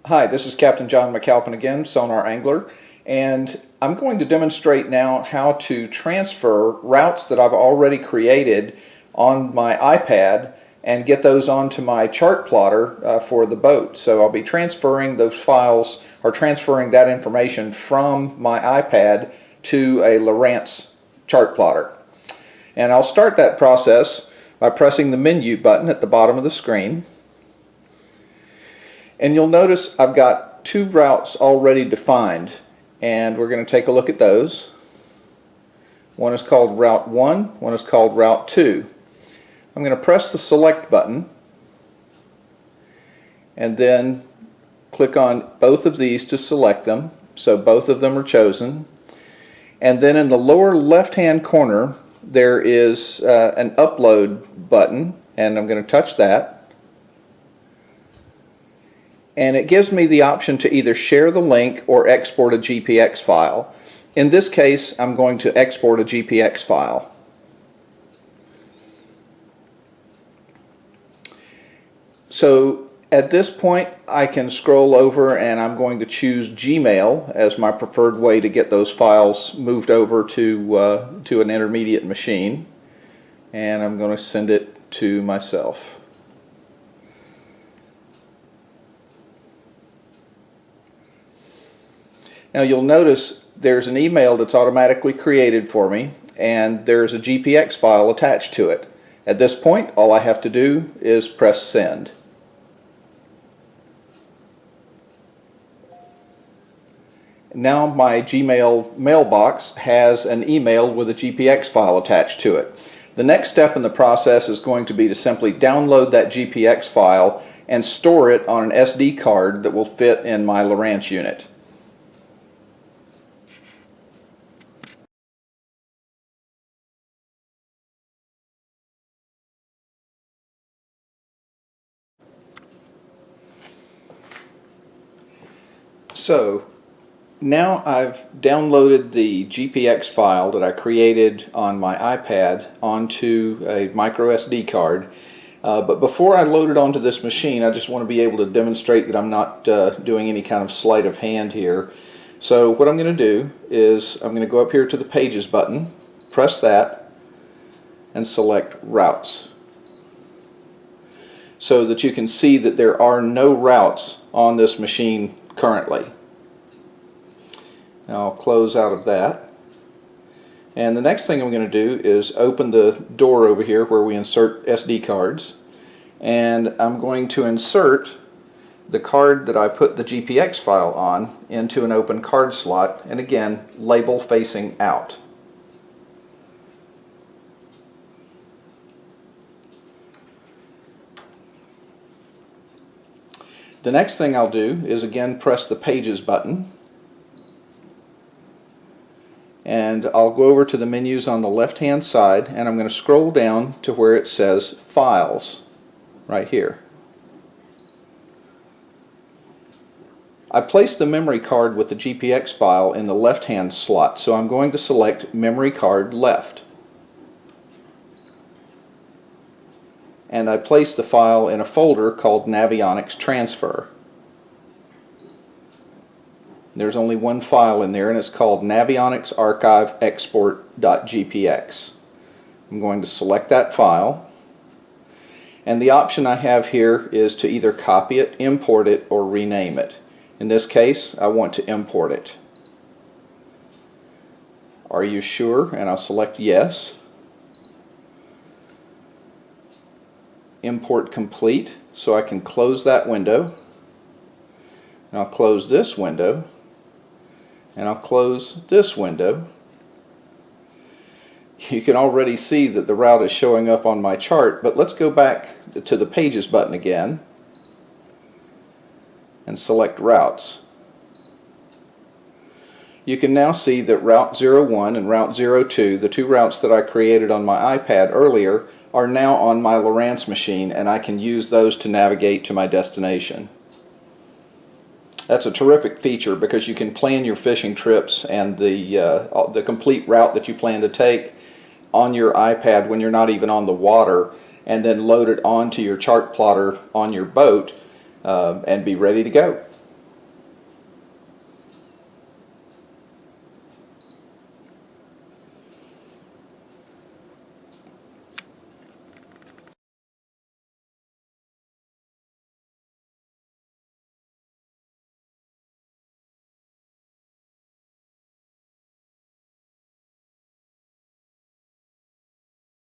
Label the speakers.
Speaker 1: Hi, this is Captain John McCalpin again, Sonar Angler, and I'm going to demonstrate now how to transfer routes that I've already created on my iPad and get those onto my chart plotter for the boat. So I'll be transferring those files or transferring that information from my iPad to a Lowrance chart plotter. And I'll start that process by pressing the menu button at the bottom of the screen. And you'll notice I've got two routes already defined, and we're going to take a look at those. One is called Route 1, one is called Route 2. I'm going to press the select button and then click on both of these to select them, so both of them are chosen. And then in the lower left hand corner there is an upload button, and I'm going to touch that. And it gives me the option to either share the link or export a GPX file. In this case, I'm going to export a GPX file. So at this point, I can scroll over and I'm going to choose Gmail as my preferred way to get those files moved over to an intermediate machine. And I'm going to send it to myself. Now you'll notice there's an email that's automatically created for me, and there's a GPX file attached to it. At this point, all I have to do is press send. Now my Gmail mailbox has an email with a GPX file attached to it. The next step in the process is going to be to simply download that GPX file and store it on an SD card that will fit in my Lowrance unit. So now I've downloaded the GPX file that I created on my iPad onto a micro SD card. But before I load it onto this machine, I just want to be able to demonstrate that I'm not doing any kind of sleight of hand here. So what I'm going to do is I'm going to go up here to the Pages button, press that, and select Routes, so that you can see that there are no routes on this machine currently. Now I'll close out of that, and the next thing I'm going to do is open the door over here where we insert SD cards, and I'm going to insert the card that I put the GPX file on into an open card slot, and again label facing out. The next thing I'll do is again press the Pages button, and I'll go over to the menus on the left hand side, and I'm going to scroll down to where it says Files right here. I placed the memory card with the GPX file in the left hand slot, so I'm going to select Memory Card Left. And I placed the file in a folder called Navionics Transfer. There's only one file in there, and it's called Navionics Archive Export.gpx. I'm going to select that file, and the option I have here is to either copy it, import it, or rename it. In this case, I want to import it. Are you sure? And I'll select yes. Import complete, so I can close that window. And I'll close this window, and I'll close this window. You can already see that the route is showing up on my chart, but let's go back to the Pages button again and select Routes. You can now see that Route 01 and Route 02, the two routes that I created on my iPad earlier, are now on my Lowrance machine, and I can use those to navigate to my destination. That's a terrific feature because you can plan your fishing trips and the complete route that you plan to take on your iPad when you're not even on the water, and then load it onto your chart plotter on your boat and be ready to go.